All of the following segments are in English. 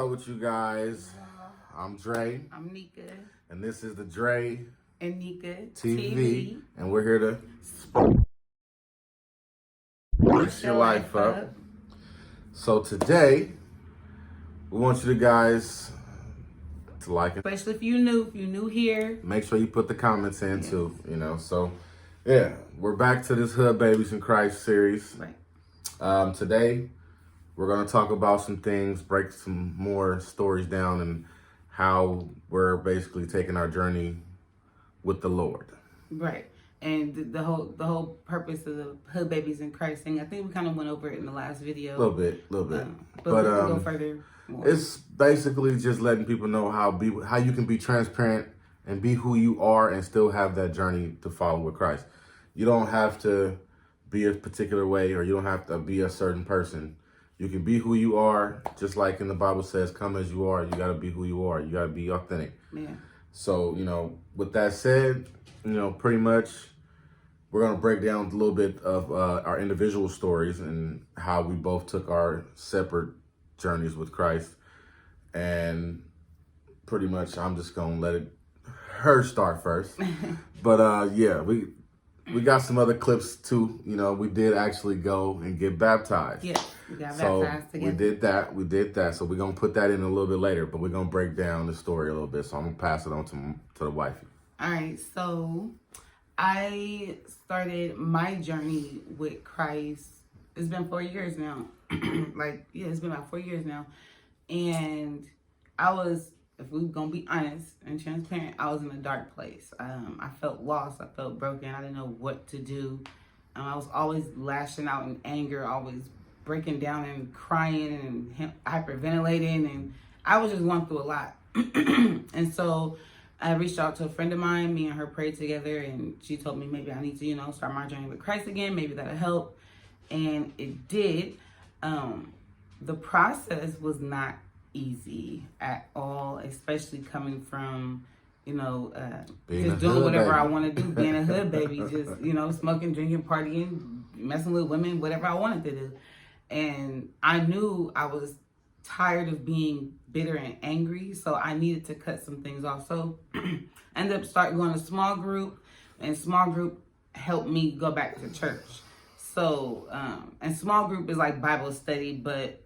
up with you guys? I'm Dre. I'm Nika. And this is the Dre and Nika TV. And we're here to spice your life up. So today, we want you guys to like it. Especially if you're new here. Make sure you put the comments in too, So, yeah, we're back to this Hood Babies in Christ series. Right. Today, we're going to talk about some things, break some more stories down, and how we're basically taking our journey with the Lord. Right. And the whole purpose of the Hood Babies in Christ thing, I think we kind of went over it in the last video. A little bit. But we'll go further. More. It's basically just letting people know how you can be transparent and be who you are and still have that journey to follow with Christ. You don't have to be a particular way, or you don't have to be a certain person. You can be who you are, just like in the Bible says, come as you are. You got to be who you are. You got to be authentic. Yeah. So, with that said, pretty much we're going to break down a little bit of our individual stories and how we both took our separate journeys with Christ. And pretty much I'm just going to let her start first. But yeah, we got some other clips too. We did actually go and get baptized. Yeah, we got baptized together. We did that. So we're going to put that in a little bit later, but we're going to break down the story a little bit. So I'm going to pass it on to the wifey. All right. So I started my journey with Christ. It's been 4 years now. It's been about 4 years now. And I was, if we're going to be honest and transparent, I was in a dark place. I felt lost. I felt broken. I didn't know what to do. I was always lashing out in anger, always breaking down and crying and hyperventilating. And I was just going through a lot. And so I reached out to a friend of mine. Me and her prayed together. And she told me maybe I need to, start my journey with Christ again. Maybe that'll help. And it did. The process was not easy at all, especially coming from, just doing whatever I want to do, being a hood baby, just, smoking, drinking, partying, messing with women, whatever I wanted to do. And I knew I was tired of being bitter and angry, so I needed to cut some things off. So I ended up starting going to small group, and small group helped me go back to church. So, and small group is like Bible study, but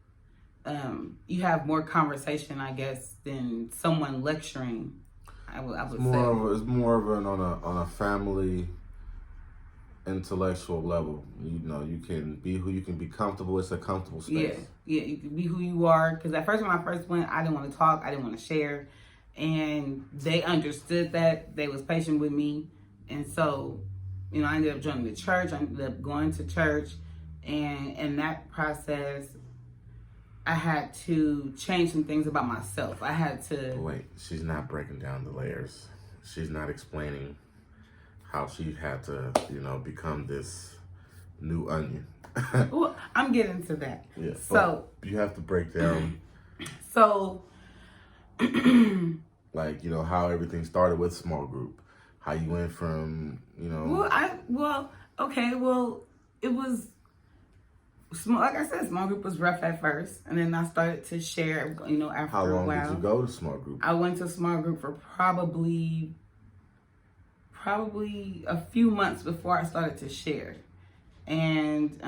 you have more conversation, I guess, than someone lecturing. I would say it's more of an on a family intellectual level. You can be who you can be comfortable. It's a comfortable space. Yeah, you can be who you are. Because at first, when I first went, I didn't want to talk. I didn't want to share, and they understood that. They was patient with me, and so I ended up joining the church. I ended up going to church, and in that process, I had to change some things about myself. I had to... Wait, she's not breaking down the layers. She's not explaining how she had to, become this new onion. Well, I'm getting to that. Yeah. So... You have to break down... So... how everything started with small group. How you went from, it was... Like I said, small group was rough at first, and then I started to share, after a while. How long did you go to small group? I went to small group for probably a few months before I started to share. And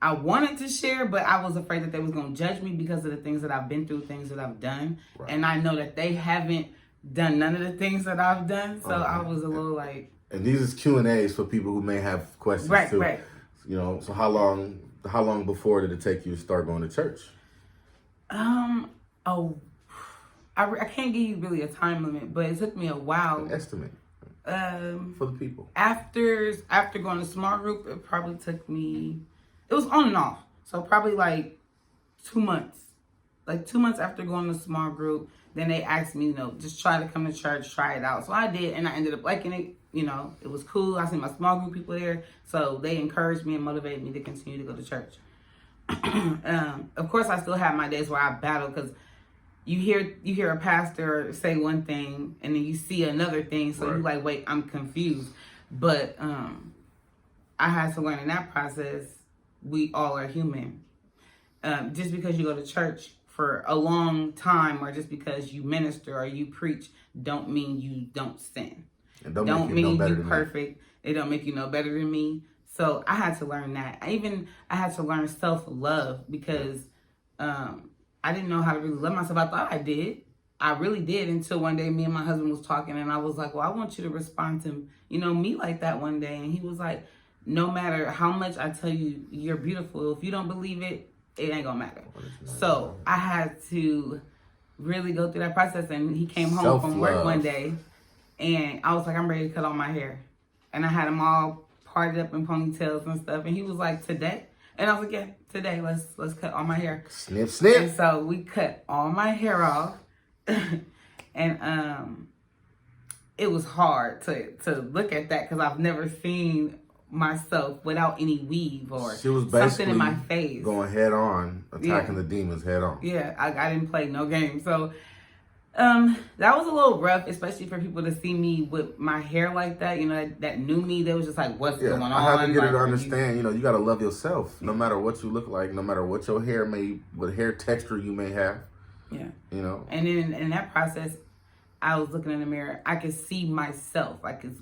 I wanted to share, but I was afraid that they was going to judge me because of the things that I've been through, things that I've done. Right. And I know that they haven't done none of the things that I've done, so I was a little like... And these is Q&As for people who may have questions too. Right. So how long before did it take you to start going to church? I can't give you really a time limit, but it took me a while. An estimate. For the people. After going to small group, it probably took me, it was on and off. So probably like 2 months. Like 2 months after going to small group, then they asked me, just try to come to church, try it out. So I did, and I ended up liking it. It was cool. I seen my small group people there. So they encouraged me and motivated me to continue to go to church. Of course, I still have my days where I battle, because you hear a pastor say one thing and then you see another thing. So You're like, wait, I'm confused. But I had to learn in that process, we all are human. Just because you go to church for a long time, or just because you minister or you preach, don't mean you don't sin. And Don't mean you perfect. It don't make you no better than me. So I had to learn that. I had to learn self-love because I didn't know how to really love myself. I thought I did. I really did, until one day me and my husband was talking, and I was like, well, I want you to respond to, me like that one day. And he was like, no matter how much I tell you you're beautiful, if you don't believe it, it ain't gonna matter. So I had to really go through that process. And he came home from work one day, and I was like, I'm ready to cut all my hair. And I had them all parted up in ponytails and stuff. And he was like, today? And I was like, yeah, today, let's cut all my hair. Snip, snip. And so we cut all my hair off. And it was hard to look at that, because I've never seen myself without any weave or she was something in my face. Going head on, attacking the demons head on. Yeah, I didn't play no game. So that was a little rough, especially for people to see me with my hair like that. That knew me, they was just like, what's going on? I had to get her to understand, you got to love yourself, no matter what you look like, no matter what your hair what hair texture you may have. Yeah. And then in that process, I was looking in the mirror. I could see myself. I was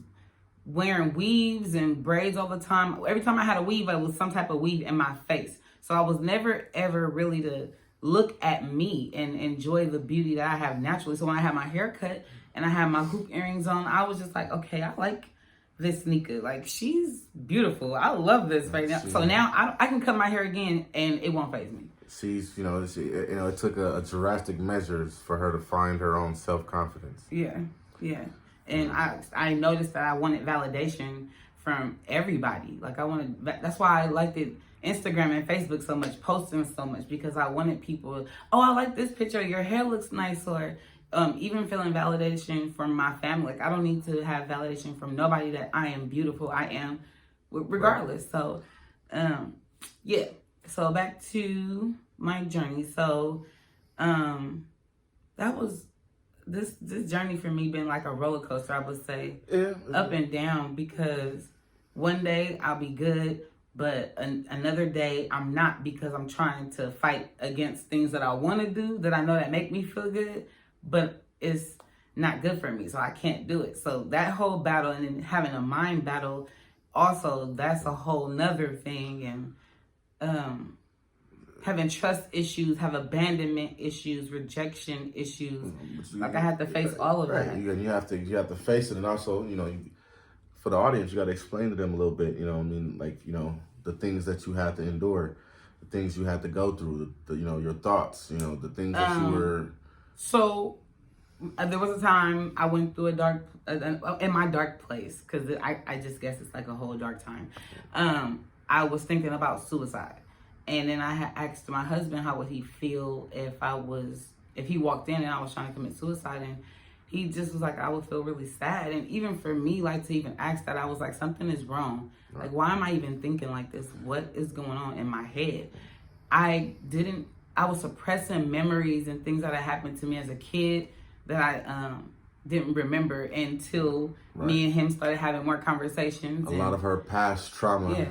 wearing weaves and braids all the time. Every time I had a weave, it was some type of weave in my face. So I was never, ever really to look at me and enjoy the beauty that I have naturally. So when I had my hair cut and I had my hoop earrings on, I was just like, okay, I like this sneaker. Like, she's beautiful. I love this right now. So now I can cut my hair again and it won't faze me. She's, it took a drastic measures for her to find her own self-confidence. Yeah. And I noticed that I wanted validation from everybody. Like, that's why I liked it, Instagram and Facebook so much, posting so much, because I wanted people, I like this picture, your hair looks nice, or even feeling validation from my family. Like, I don't need to have validation from nobody that I am beautiful. I am, regardless. So, yeah. So back to my journey. So, that was this journey for me been like a roller coaster, I would say. Yeah. Up and down, because one day I'll be good, but another day I'm not, because I'm trying to fight against things that I want to do, that I know that make me feel good, but it's not good for me, so I can't do it. So that whole battle, and then having a mind battle also, that's a whole nother thing. And having trust issues, have abandonment issues, rejection issues. Like, I had to face all of that. You have to face it, and also, for the audience, you got to explain to them a little bit. The things that you had to endure, the things you had to go through, your thoughts, the things that you were. So there was a time I went through in my dark place, because I just guess it's like a whole dark time. I was thinking about suicide. And then I had asked my husband how would he feel if he walked in and I was trying to commit suicide, and he just was like, I would feel really sad. And even for me, like, to even ask that, I was like, something is wrong. Right. Like, why am I even thinking like this? What is going on in my head? I was suppressing memories and things that had happened to me as a kid that I didn't remember until me and him started having more conversations. A lot of her past trauma,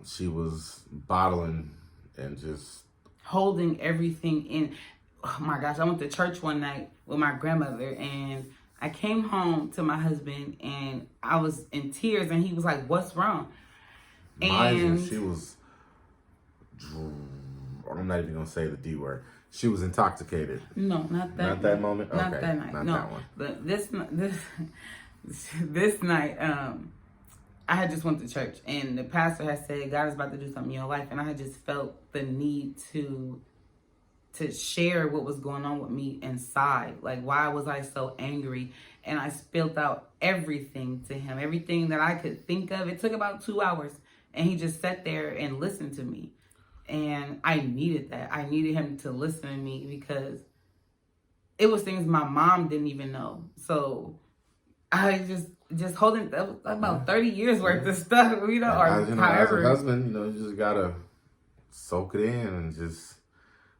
she was bottling and just holding everything in. Oh my gosh, I went to church one night with my grandmother, and I came home to my husband and I was in tears, and he was like, what's wrong? And she was, I'm not even going to say the D word. She was intoxicated. No, not that. Not that moment? Not okay. that night. Not no. that one. But this night, I had just went to church, and the pastor had said, God is about to do something in your life. And I had just felt the need to share what was going on with me inside. Like, why was I so angry? And I spilled out everything to him, everything that I could think of. It took about 2 hours, and he just sat there and listened to me. And I needed that. I needed him to listen to me, because it was things my mom didn't even know. So I just holding about 30 years worth of stuff, or however. As a husband, you just gotta soak it in and just,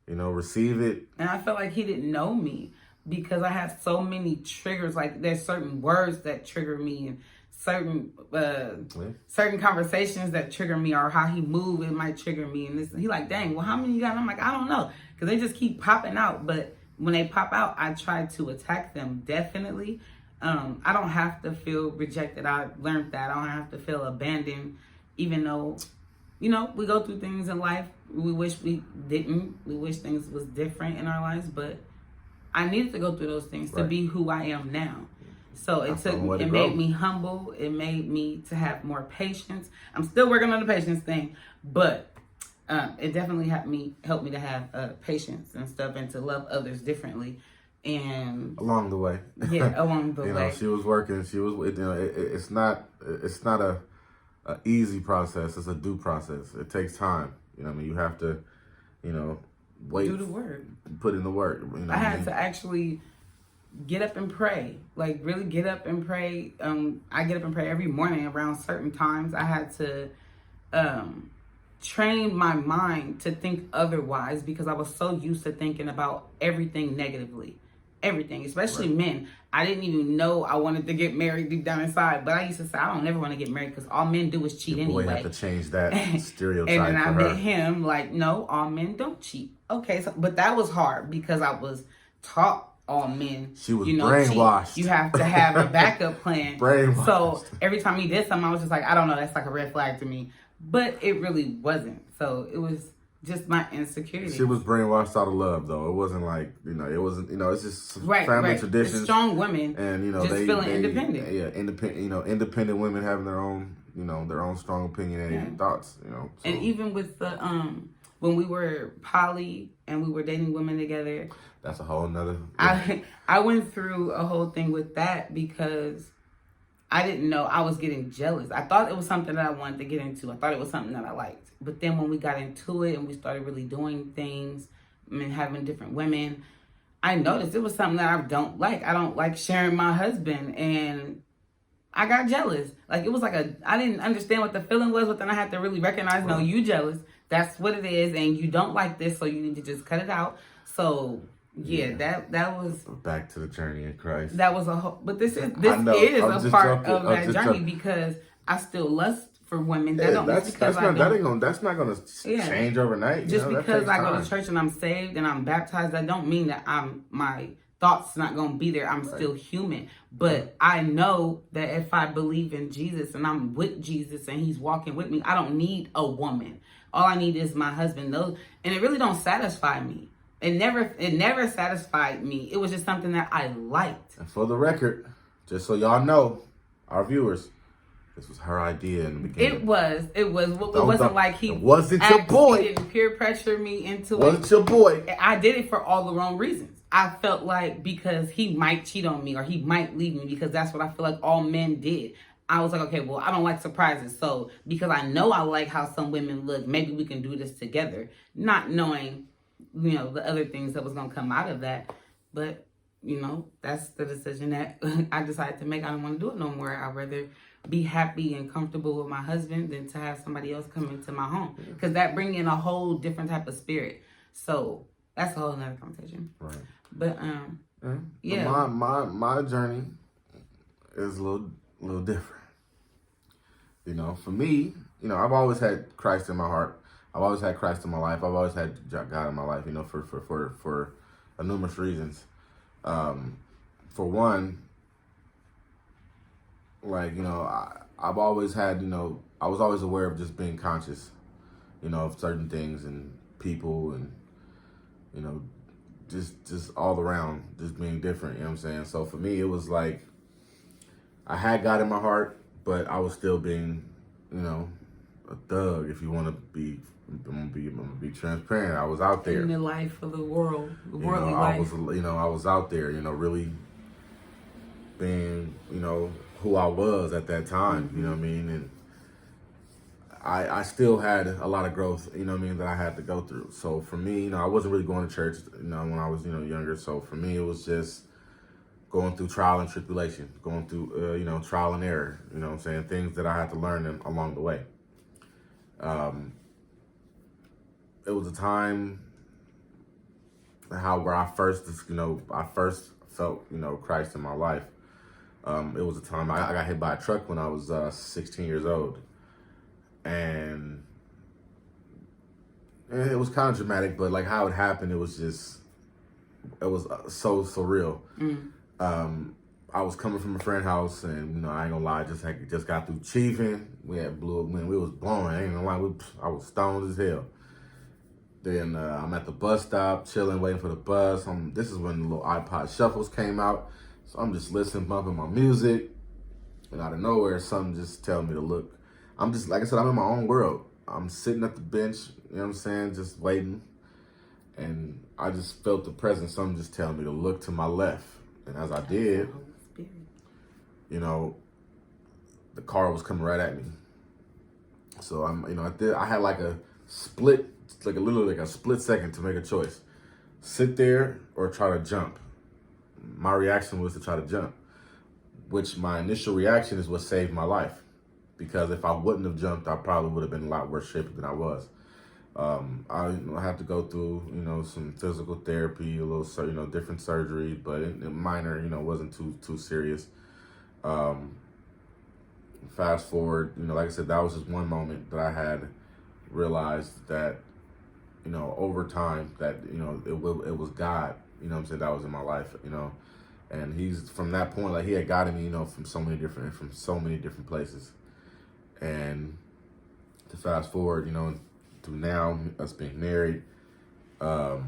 receive it. And I felt like he didn't know me, because I had so many triggers. Like, there's certain words that trigger me, and certain certain conversations that trigger me, or how he move, it might trigger me. And this, he like, dang, well, how many you got? And I'm like, I don't know, because they just keep popping out. But when they pop out, I try to attack them, definitely. I don't have to feel rejected. I learned that. I don't have to feel abandoned, even though, you know, we go through things in life. We wish we didn't. We wish things was different in our lives, but I needed to go through those things to be who I am now. So it made me humble. It made me to have more patience. I'm still working on the patience thing, but it definitely helped me to have patience and stuff, and to love others differently. And along the way, along the way, know, she was working. She was, you know, it's not a easy process. It's a due process. It takes time. You know, what I mean, you have to, you know, wait, do the work, put in the work. You know, I had to actually get up and pray, like really get up and pray. I get up and pray every morning around certain times. I had to train my mind to think otherwise, because I was so used to thinking about everything negatively. Everything, especially men. I didn't even know I wanted to get married deep down inside, but I used to say, I don't never want to get married because all men do is cheat anyway. Boy, have to change that stereotype. And then I met him like, no, all men don't cheat. Okay, so but that was hard because I was taught all men. She was brainwashed. Cheat. You have to have a backup plan. Brainwashed. So every time he did something, I was just like, I don't know, that's like a red flag to me. But it really wasn't. So it was just my insecurity. She was brainwashed out of love, though. It wasn't like, you know, it wasn't, you know, it's just family traditions. It's strong women, and you know, just feeling independent. Yeah, independent. You know, independent women having their own, you know, their own strong opinionated thoughts. You know, so. And even with the when we were poly and we were dating women together, that's a whole nother. I went through a whole thing with that because I didn't know I was getting jealous. I thought it was something that I wanted to get into. I thought it was something that I liked. But then when we got into it and we started really doing things and having different women, I noticed it was something that I don't like. I don't like sharing my husband. And I got jealous. Like, it was like I didn't understand what the feeling was, but then I had to really recognize, no, you jealous. That's what it is. And you don't like this, so you need to just cut it out. So, that was... Back to the journey in Christ. That was a whole... But this is a part of that journey because I still lust for women. That's not gonna change overnight. Just because I go to church and I'm saved and I'm baptized, that don't mean that my thoughts not gonna be there. I'm still human. But I know that if I believe in Jesus and I'm with Jesus and he's walking with me, I don't need a woman. All I need is my husband. And it really don't satisfy me. It never satisfied me. It was just something that I liked. And for the record, just so y'all know, our viewers, this was her idea in the beginning. It wasn't like he wasn't your boy. He didn't peer pressure me into it. Wasn't your boy. I did it for all the wrong reasons. I felt like because he might cheat on me or he might leave me, because that's what I feel like all men did. I was like, okay, well, I don't like surprises. So because I know I like how some women look, maybe we can do this together. Not knowing, you know, the other things that was going to come out of that. But, you know, that's the decision that I decided to make. I don't want to do it no more. I'd rather be happy and comfortable with my husband than to have somebody else come into my home, because that bring in a whole different type of spirit. So that's a whole nother conversation. Right. But But my journey is a little different. You know, for me, you know, I've always had Christ in my heart. I've always had Christ in my life. I've always had God in my life. You know, for numerous reasons. For one, like, you know, I've always had, you know, I was always aware of just being conscious, you know, of certain things and people and, you know, just all around, just being different, you know what I'm saying? So for me, it was like, I had God in my heart, but I was still being, you know, a thug, if you want to be, I'm gonna be transparent. I was out there. In the life of the world, the worldly life. I was out there, you know, really being, you know, who I was at that time, you know what I mean? And I still had a lot of growth, you know what I mean, that I had to go through. So for me, you know, I wasn't really going to church, you know, when I was, you know, younger. So for me, it was just going through trial and tribulation, going through, you know, trial and error, you know what I'm saying? Things that I had to learn along the way. It was a time where I first felt, you know, Christ in my life. It was a time I got hit by a truck when I was 16 years old, and it was kind of dramatic. But like how it happened, it was so surreal. I was coming from a friend's house, and I ain't gonna lie, just got through chiefing. We had we was blowing. I ain't gonna lie, I was stoned as hell. Then I'm at the bus stop, chilling, waiting for the bus. This is when the little iPod shuffles came out, so I'm just listening, bumping my music, and out of nowhere, something just telling me to look. I'm just, like I said, I'm in my own world. I'm sitting at the bench, you know what I'm saying, just waiting, and I just felt the presence. Something just telling me to look to my left, and as I did, the car was coming right at me. So I had like a split, literally like a split second to make a choice: sit there or try to jump. My reaction was to try to jump, which my initial reaction is what saved my life. Because if I wouldn't have jumped, I probably would have been in a lot worse shape than I was. I had to go through, some physical therapy, a little, different surgery, but it minor, wasn't too serious. Fast forward, like I said, that was just one moment that I had realized that, over time that, it was God, what I'm saying, that was in my life, and he's, from that point, like, he had guided me, from so many different places. And to fast forward, to now, us being married, it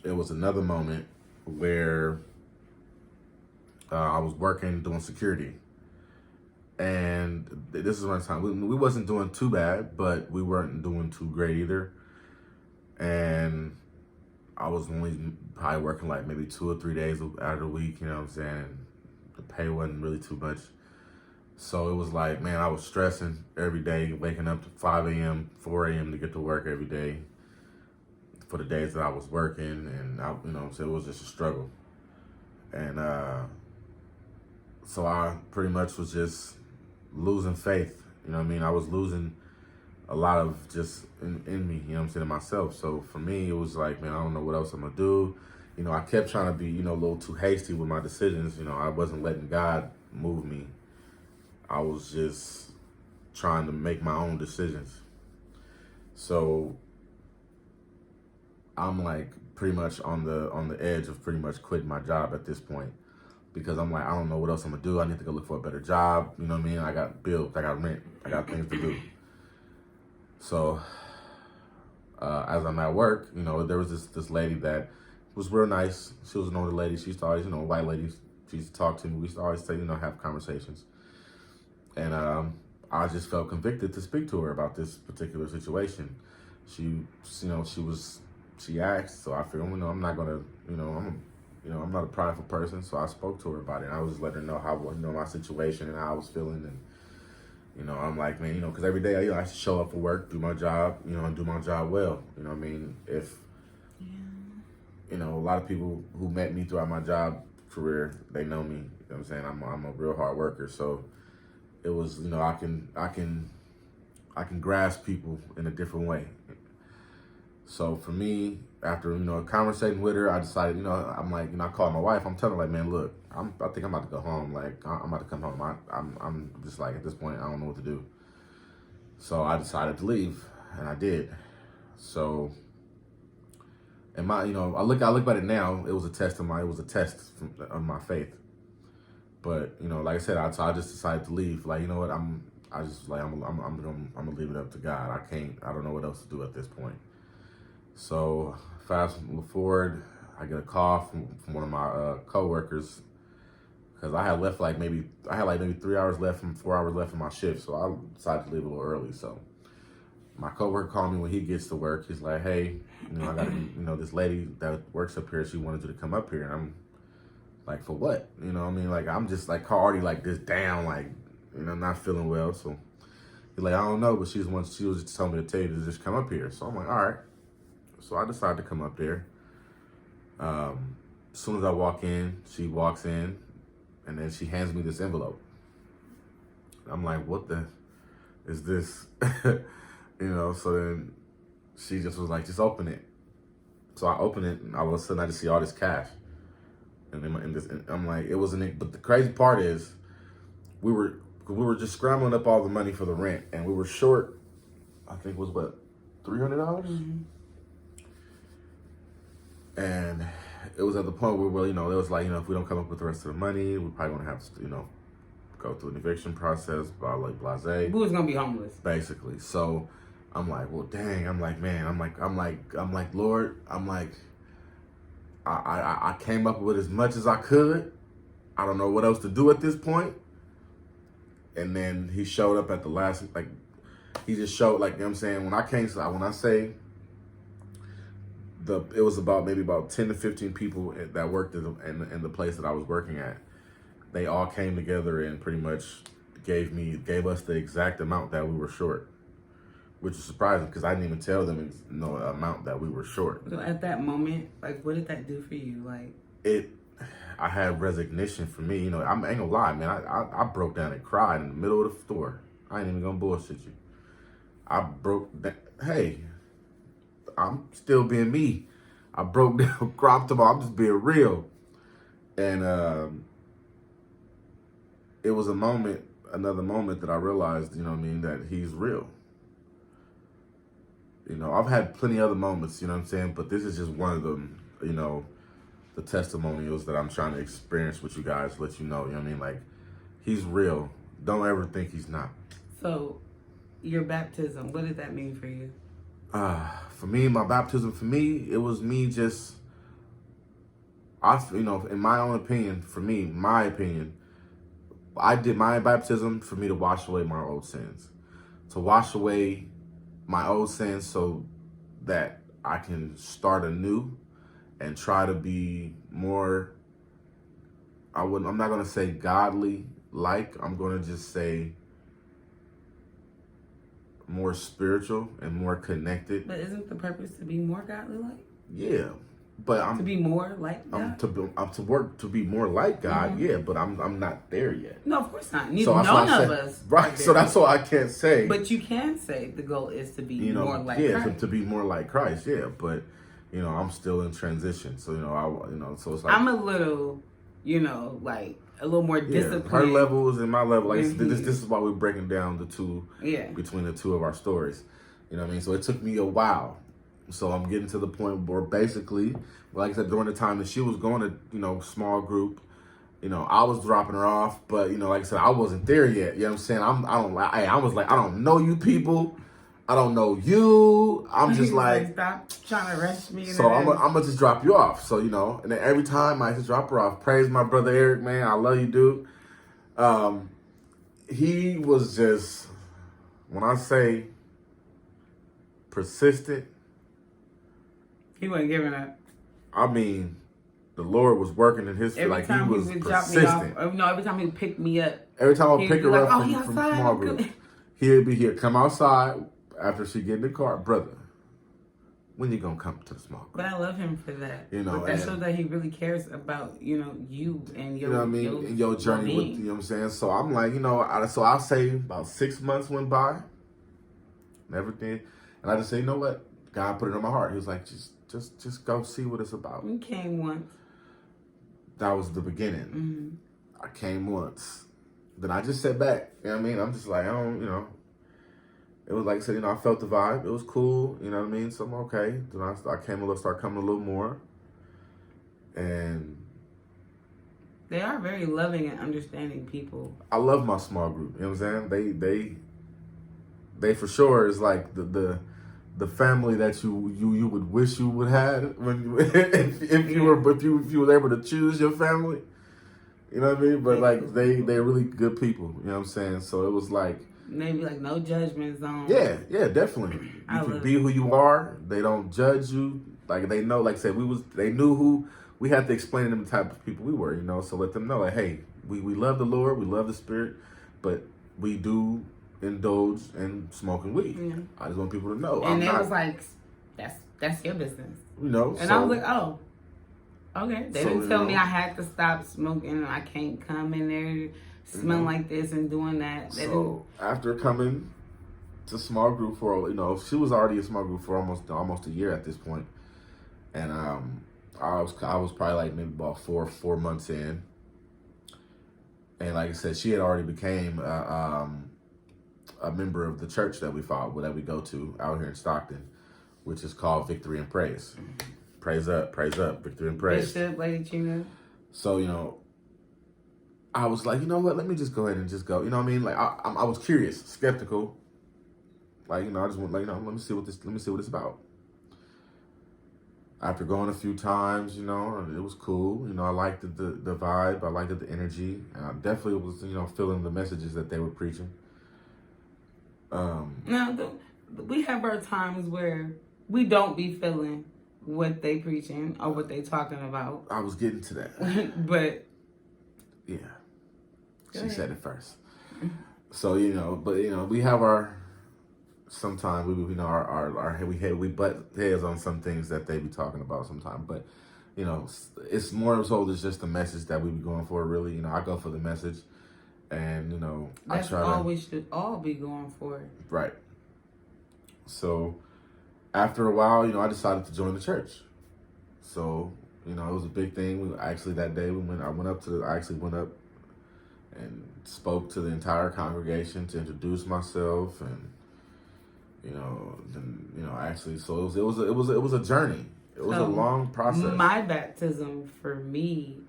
was another moment where I was working, doing security. And this is one time we wasn't doing too bad, but we weren't doing too great either. And I was only probably working like maybe 2 or 3 days out of the week, you know what I'm saying? The pay wasn't really too much. So it was like, man, I was stressing every day, waking up to 5 a.m., 4 a.m. to get to work every day for the days that I was working. And, so it was just a struggle. And so I pretty much was just losing faith. I was losing a lot of just in me, in myself. So for me, it was like, man, I don't know what else I'm going to do. I kept trying to be, a little too hasty with my decisions. I wasn't letting God move me. I was just trying to make my own decisions. So I'm like pretty much on the edge of pretty much quitting my job at this point, because I'm like, I don't know what else I'm gonna do. I need to go look for a better job. You know what I mean? I got bills, I got rent, I got things to do. So as I'm at work, there was this lady that was real nice. She was an older lady. She used to always, white ladies, she used to talk to me. We used to always say, have conversations. And I just felt convicted to speak to her about this particular situation. She asked, so I figured, I'm not gonna, I'm not a prideful person, so I spoke to her about it. And I was just letting her know how, my situation and how I was feeling. And, I'm like, man, because every day, I should show up for work, do my job, and do my job well. If, a lot of people who met me throughout my job career, they know me. You know what I'm saying? I'm a real hard worker. So it was, I can grasp people in a different way. So for me, after, conversating with her, I decided, I'm like, I called my wife. I'm telling her, like, man, look, I think I'm about to go home. Like, I'm about to come home. I'm just like, at this point, I don't know what to do. So I decided to leave, and I did. So, and I look at it now. It was a test of my faith. But like I said, I just decided to leave. Like, you know what? I'm gonna leave it up to God. I don't know what else to do at this point. So fast forward, I get a call from one of my coworkers, because I had maybe 3 hours left from 4 hours left in my shift. So I decided to leave a little early. So my coworker called me when he gets to work. He's like, hey, I got this lady that works up here. She wanted you to come up here. And I'm like, for what? Like, I'm just like already like this down, like, not feeling well. So he's like, I don't know, but she was just telling me to tell you to just come up here. So I'm like, all right. So I decided to come up there. As soon as I walk in, she walks in, and then she hands me this envelope. I'm like, what the is this? So then she just was like, just open it. So I open it, and all of a sudden I just see all this cash. And I'm like, it wasn't it. But the crazy part is, we were just scrambling up all the money for the rent, and we were short. I think it was what, $300. And it was at the point where, it was like, if we don't come up with the rest of the money, we're probably gonna have to, go through an eviction process, blah, like blase. We was gonna be homeless, basically. So I'm like, well, dang. I'm like, man. I'm like, Lord. I'm like, I came up with as much as I could. I don't know what else to do at this point. And then he showed up at the last, like, he just showed, like, what I'm saying, when I say it was maybe about 10 to 15 people that worked in the place that I was working at. They all came together and pretty much gave us the exact amount that we were short, which is surprising because I didn't even tell them no amount that we were short. So at that moment, like, what did that do for you? Like, I had resignation for me. I ain't gonna lie, man. I broke down and cried in the middle of the store. I ain't even gonna bullshit you. I broke down. Hey, I'm still being me. I broke down, cropped them. I'm just being real. And it was another moment that I realized, that he's real. I've had plenty other moments, but this is just one of them, the testimonials that I'm trying to experience with you guys, let you know, like, he's real. Don't ever think he's not. So, your baptism, what did that mean for you? For me, my baptism, it was me just, in my own opinion, I did my baptism for me to wash away my old sins. To wash away my old sins so that I can start anew and try to be more, I'm not going to say godly like, I'm going to just say more spiritual and more connected. But isn't the purpose to be more godly like? Yeah. But to be more like God? To be more like God, yeah, but I'm not there yet. No, of course not. None of us. Right, so that's all I can't say. But you can say the goal is to be more like Christ. Yeah, to be more like Christ, yeah. But, I'm still in transition. So, so it's like, I'm a little, like a little more disciplined. Her level is in my level. Like, this is why we're breaking down the two, between the two of our stories. You know what I mean? So it took me a while. So I'm getting to the point where basically, like I said, during the time that she was going to, small group, I was dropping her off, but, like I said, I wasn't there yet. You know what I'm saying? I was like, I don't know you people. I don't know you. I'm just like, stop trying to rush me. So I'm gonna just drop you off. So, and then every time I just drop her off, praise my brother Eric, man. I love you, dude. He was just, when I say persistent, he wasn't giving up. I mean, the Lord was working in his, every time he was would persistent. Drop me off, no, every time he would pick me up. Every time I would pick her up from small group, he'd come outside after she get in the car, brother. When you gonna come to the small group? But I love him for that. But that shows that he really cares about you and your your journey with, you know what I'm saying. So I'm like, so I'll say about 6 months went by, and everything, and I just say, you know what? God put it on my heart. He was like, just go see what it's about. You came once. That was the beginning. I came once. Then I just sat back. You know what I mean? I'm just like, I don't, It was like I said, I felt the vibe. It was cool. You know what I mean? So I'm okay. Then I started coming a little more. And they are very loving and understanding people. I love my small group. You know what I'm saying? They for sure is like the family that you would wish you would have when if you were able to choose your family. You know what I mean? But like they're really good people. You know what I'm saying? So it was like, maybe like no judgment zone. Yeah, definitely. You can be who you are. They don't judge you. Like they know, like I said, they knew who we had to explain to them the type of people we were, so let them know, like, hey, we love the Lord, we love the Spirit, but we do indulge in smoking weed. Yeah. I just want people to know. And was like, that's your business. And so, I was like, oh, okay. They didn't tell me I had to stop smoking and I can't come in there smelling like this and doing that. So after coming to small group for, she was already a small group for almost a year at this point. And I was probably like maybe about four months in, and like I said, she had already became a member of the church that we follow, that we go to out here in Stockton, which is called Victory and Praise. Praise up, Victory and Praise. Bishop, Lady Trina. So I was like, you know what? Let me just go ahead and just go. You know what I mean? Like I was curious, skeptical. Like I just went like, let me see what it's about. After going a few times, it was cool. I liked the vibe. I liked the energy. And I definitely was, feeling the messages that they were preaching. Now, we have our times where we don't be feeling what they preaching or what they talking about. I was getting to that. But yeah, she said it first. So we have our. Sometimes we butt heads on some things that they be talking about sometimes, but it's more so there's just the message that we be going for. Really, I go for the message, and that's all we should all be going for. Right. So after a while, I decided to join the church. So it was a big thing. That day I went up and spoke to the entire congregation to introduce myself and. Actually, so it was a journey. It was a long process. My baptism for me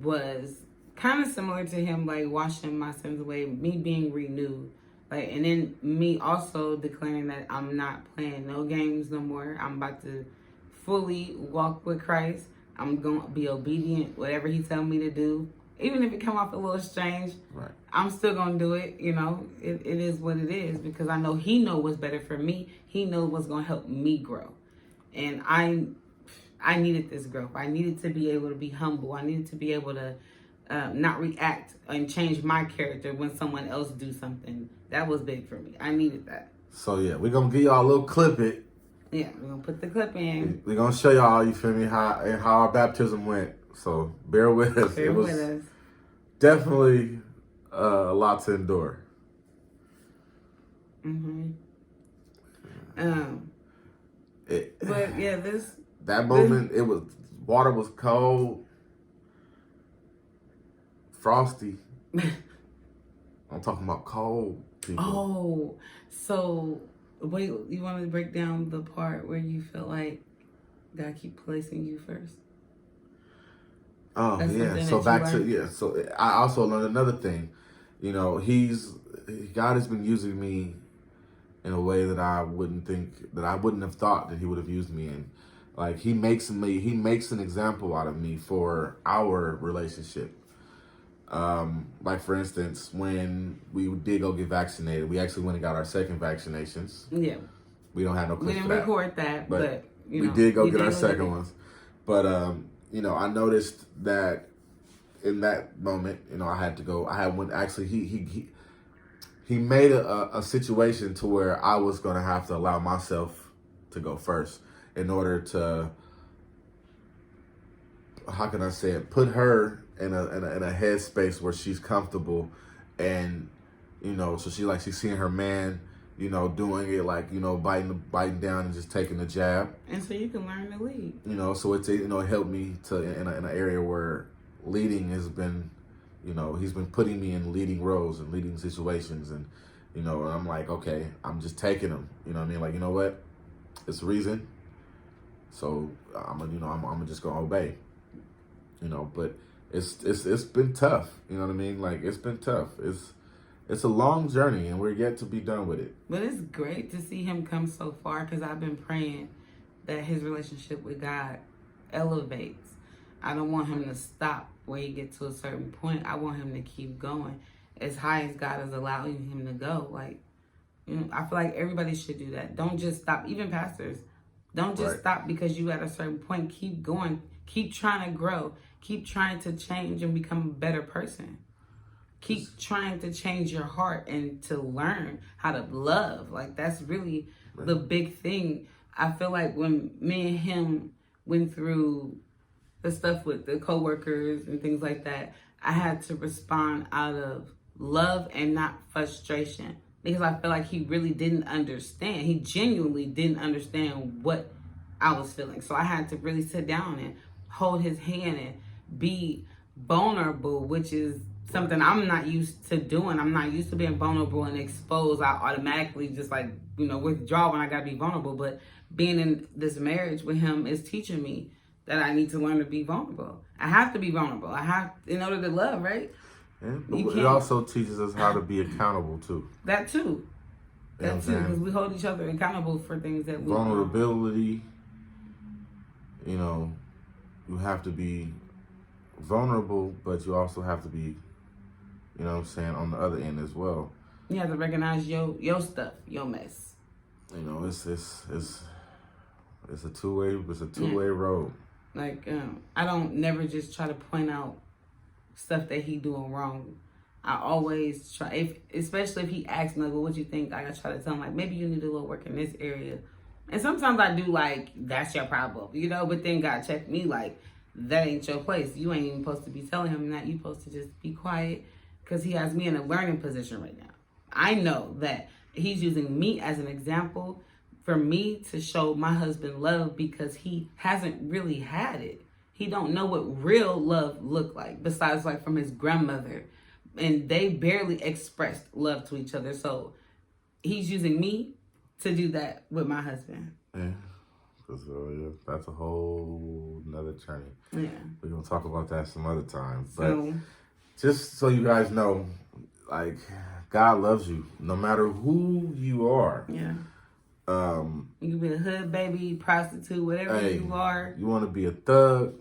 was kind of similar to him, like washing my sins away, me being renewed, like, and then me also declaring that I'm not playing no games no more. I'm about to fully walk with Christ. I'm going to be obedient, whatever he tell me to do. Even if it come off a little strange, right. I'm still going to do it. It is what it is because I know he knows what's better for me. He knows what's going to help me grow. And I needed this growth. I needed to be able to be humble. I needed to be able to not react and change my character when someone else do something. That was big for me. I needed that. So, yeah, we're going to give y'all a little clip it. Yeah, we're going to put the clip in. We're going to show y'all, you feel me, how our baptism went. So bear with us. It was definitely a lot to endure. But yeah, that moment, water was cold, frosty. I'm talking about cold people. Oh, so wait, you want to break down the part where you feel like God keep placing you first? Oh, yeah. So back to, so I also learned another thing. God has been using me in a way that I wouldn't have thought that he would have used me in. Like he makes an example out of me for our relationship. Like for instance, when we did go get vaccinated, we actually went and got our second vaccinations. Yeah. We don't have no clip for that. We didn't record that, but we did go get our second ones. But I noticed that in that moment, I had to go. He made a situation to where I was going to have to allow myself to go first in order to, how can I say it, put her in a headspace where she's comfortable, and so she's seeing her man, doing it, like, biting down and just taking the jab. And so you can learn to lead. So it's, it helped me to in an area where leading has been, he's been putting me in leading roles and leading situations, and and I'm like, okay, I'm just taking them. What I mean? Like, you know what? It's reason. So I'm just gonna obey. But it's been tough. You know what I mean? Like, it's been tough. It's a long journey, and we're yet to be done with it. But it's great to see him come so far, because I've been praying that his relationship with God elevates. I don't want him to stop where he gets to a certain point. I want him to keep going as high as God is allowing him to go. Like, I feel like everybody should do that. Don't just stop. Even pastors, don't just stop because you at a certain point. Keep going. Keep trying to grow. Keep trying to change and become a better person. Keep trying to change your heart and to learn how to love. Like, that's really the big thing. I feel like when me and him went through the stuff with the coworkers and things like that, I had to respond out of love and not frustration, because I feel like he really didn't understand. He genuinely didn't understand what I was feeling. So I had to really sit down and hold his hand and be vulnerable, which is something I'm not used to doing. I'm not used to being vulnerable and exposed. I automatically just like, withdraw when I gotta be vulnerable. But being in this marriage with him is teaching me that I need to learn to be vulnerable. I have to be vulnerable. I have, in order to love, right? Yeah, but it also teaches us how to be accountable too. That too. You know That too, because we hold each other accountable for things that we vulnerability. You have to be vulnerable, but you also have to be, on the other end as well. You have to recognize your stuff, your mess. It's a two-way road. Like I don't never just try to point out stuff that he doing wrong. I always try, especially if he asks me, well, what you think? I try to tell him, like, maybe you need a little work in this area. And sometimes I do, like, that's your problem, But then God checked me, like, that ain't your place. You ain't even supposed to be telling him that. You supposed to just be quiet because he has me in a learning position right now. I know that he's using me as an example for me to show my husband love because he hasn't really had it. He don't know what real love look like besides, like, from his grandmother. And they barely expressed love to each other. So he's using me to do that with my husband. Yeah. So that's a whole nother journey. Yeah. We're going to talk about that some other time. But just so you guys know, like, God loves you no matter who you are. Yeah. You can be a hood baby, prostitute, whatever you are. You want to be a thug.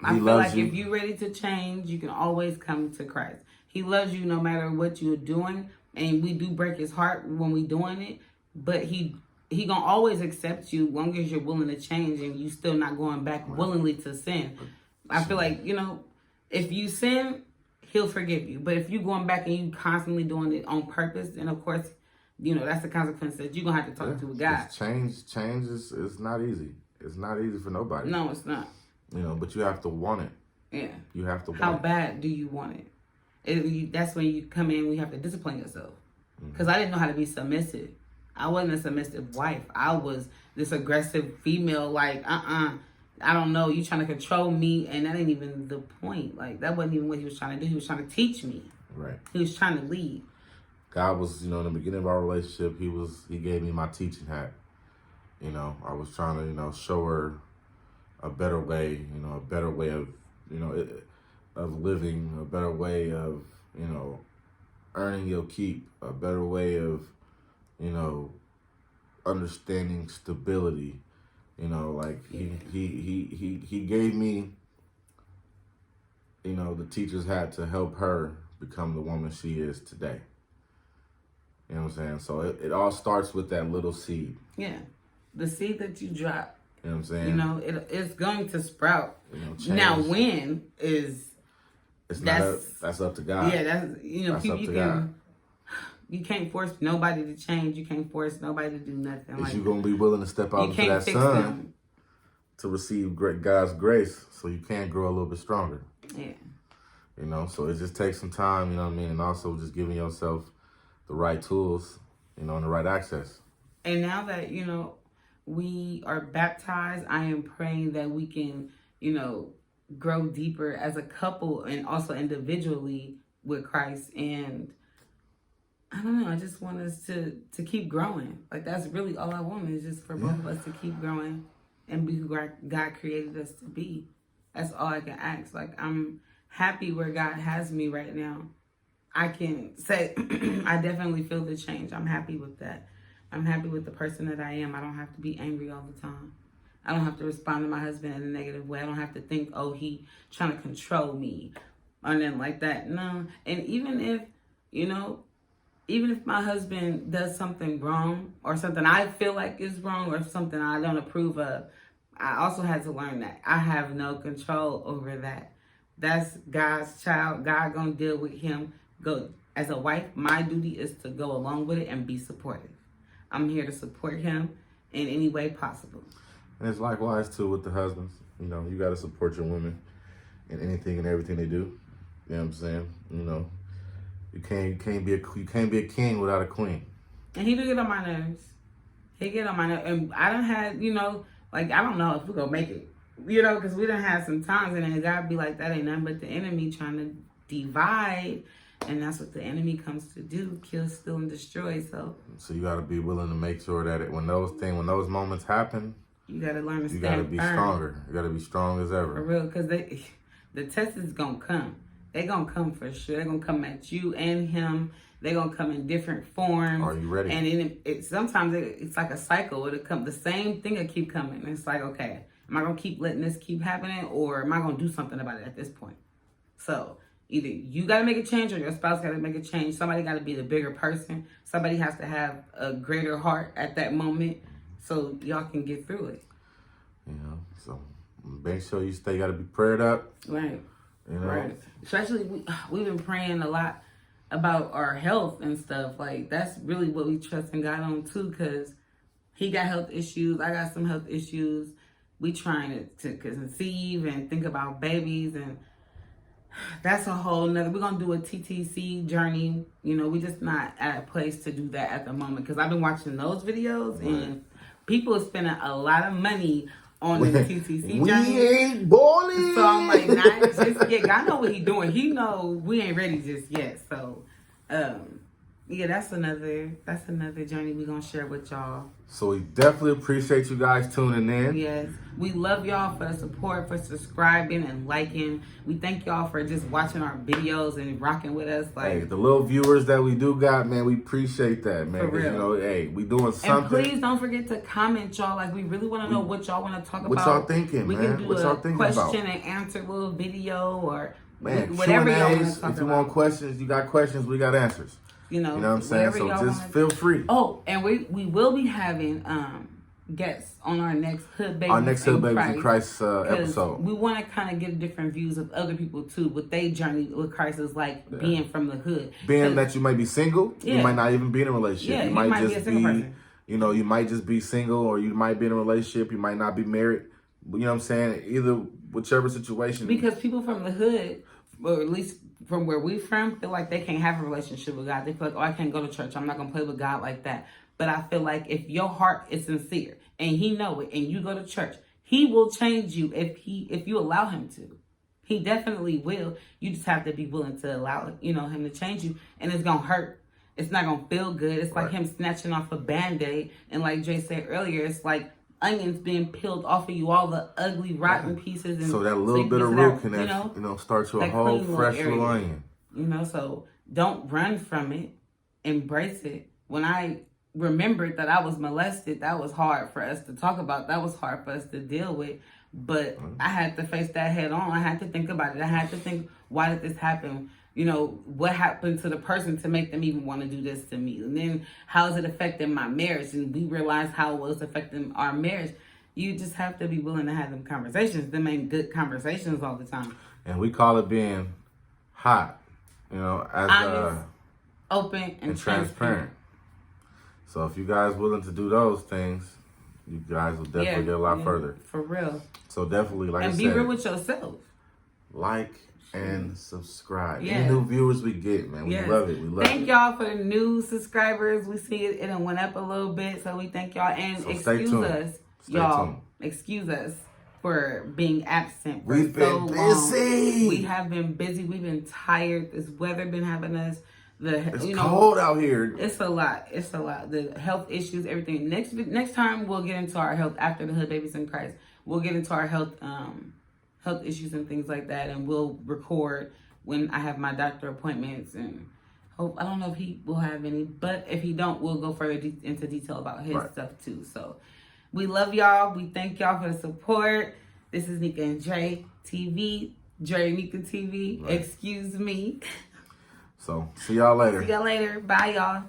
I feel like if you're ready to change, you can always come to Christ. He loves you no matter what you're doing. And we do break his heart when we're doing it. But he gonna always accept you as long as you're willing to change and you still not going back willingly to sin. I feel like, if you sin, he'll forgive you. But if you're going back and you constantly doing it on purpose, then of course, that's the consequence that you're going to have to talk to with God. Change is not easy. It's not easy for nobody. No, it's not. But you have to want it. Yeah. You have to want it. How bad do you want it? That's when you come in, we have to discipline yourself. Because I didn't know how to be submissive. I wasn't a submissive wife. I was this aggressive female, like, I don't know, you trying to control me, and that ain't even the point. Like, that wasn't even what he was trying to do. He was trying to teach me. Right. He was trying to lead. God was, in the beginning of our relationship, he gave me my teaching hat. I was trying to, show her a better way, a better way of, of living, a better way of, earning your keep, a better way of, understanding stability. Like he gave me, the teacher's hat to help her become the woman she is today. You know what I'm saying? So it all starts with that little seed. Yeah. The seed that you drop. You know what I'm saying? It's going to sprout. Now when is that's up to God. Yeah, that's up to God. You can't force nobody to change. You can't force nobody to do nothing. Is you gonna be willing to step out into that sun to receive God's grace, so you can grow a little bit stronger. Yeah. So it just takes some time. And also just giving yourself the right tools, and the right access. And now that we are baptized, I am praying that we can, grow deeper as a couple and also individually with Christ. And I don't know, I just want us to keep growing. Like, that's really all I want, is just for both of us to keep growing and be who God created us to be. That's all I can ask. Like, I'm happy where God has me right now. I can say I definitely feel the change. I'm happy with that. I'm happy with the person that I am. I don't have to be angry all the time. I don't have to respond to my husband in a negative way. I don't have to think, oh, he trying to control me or nothing like that. No. And even if my husband does something wrong or something I feel like is wrong or something I don't approve of, I also had to learn that I have no control over that. That's God's child. God gonna deal with him. Go as a wife, my duty is to go along with it and be supportive. I'm here to support him in any way possible. And it's likewise too with the husbands. You got to support your women in anything and everything they do. You know what I'm saying? You can't be a king without a queen. And he do get on my nerves. He get on my nerves, and I done had Like, I don't know if we're going to make it. You know, because we done had some times, and then God be like, that ain't nothing but the enemy trying to divide. And that's what the enemy comes to do, kill, steal, and destroy. So you got to be willing to make sure that when those moments happen, you got to learn to stand you got to be firm. stronger. You got to be strong as ever. For real, because the test is going to come. They're going to come for sure. They're going to come at you and him. They're going to come in different forms. Are you ready? And then sometimes it's like a cycle. It'll come, the same thing will keep coming. It's like, okay, am I going to keep letting this keep happening, or am I going to do something about it at this point? So either you got to make a change, or your spouse got to make a change. Somebody got to be the bigger person. Somebody has to have a greater heart at that moment so y'all can get through it. You know, so make sure you got to be prayed up. Right. You know? Right. Especially, we've been praying a lot about our health and stuff. Like, that's really what we trust in God on too, because he got health issues. I got some health issues. We trying to conceive and think about babies, and that's a whole nother. We're gonna do a TTC journey. You know, we just not at a place to do that at the moment, because I've been watching those videos, and people are spending a lot of money on the TTC journey. We ain't balling. So I'm like, not just yet. God know what he doing. He know we ain't ready just yet. So, yeah, that's another journey we're gonna share with y'all. So we definitely appreciate you guys tuning in. Yes, we love y'all for the support, for subscribing and liking. We thank y'all for just watching our videos and rocking with us. Like, Hey, the little viewers that we do got, man, we appreciate that, man. For real. You know, hey, we doing something. and please don't forget to comment, y'all. Like, we really want to know what y'all want to talk What about. y'all thinking, we man? can do What y'all thinking about? question and answer little video, or Man, whatever y'all want to Q&As, talk if you about. want questions, you got questions, we got answers. You know what I'm saying? So just feel free. Oh, and we will be having guests on our next HoodbabiesNChrist episode. We want to kind of get different views of other people too, what they journey with Christ is like, being from the hood. Being that you might be single, you might not even be in a relationship. Yeah, you might be a just single person. you know, you might just be single, or you might be in a relationship. You might not be married. You know what I'm saying? Either whichever situation. Because people from the hood, or at least from where we from, feel like they can't have a relationship with God. They feel like, oh, I can't go to church. I'm not going to play with God like that. But I feel like if your heart is sincere and he know it, and you go to church, he will change you if you allow him to. He definitely will. You just have to be willing to allow him to change you. And it's going to hurt. It's not going to feel good. It's like him snatching off a Band-Aid. And like Jay said earlier, it's like onions being peeled off of you, all the ugly, rotten pieces. And so that little bit of root can start to a whole fresh little onion. You know, so don't run from it. Embrace it. When I remembered that I was molested, that was hard for us to talk about. That was hard for us to deal with. But I had to face that head on. I had to think about it. I had to think, why did this happen? You know, what happened to the person to make them even want to do this to me? And then how is it affecting my marriage? And we realized how it was affecting our marriage. You just have to be willing to have them conversations. Them ain't good conversations all the time. And we call it being hot, you know, as honest, open, and transparent. So if you guys willing to do those things, you guys will definitely get a lot further. For real. So definitely, like I said, and be real with yourself. Like and subscribe. Yeah. Any new viewers we get, man, we love it. We love it. Thank y'all for the new subscribers. We see it went up a little bit, so we thank y'all. And excuse us, y'all. Excuse us for being absent for We've been busy. We have been busy. We've been tired. This weather been having us. It's cold out here. It's a lot. It's a lot. The health issues, everything. Next time we'll get into our health after the Hood Babies in Christ. We'll get into our health issues and things like that, and we'll record when I have my doctor appointments, and I don't know if he will have any, but if he don't, we'll go further into detail about his stuff too. So we love y'all. We thank y'all for the support. This is Nika and Dre TV. Dre Nika TV. Excuse me. So see y'all later. See y'all later. Bye, y'all.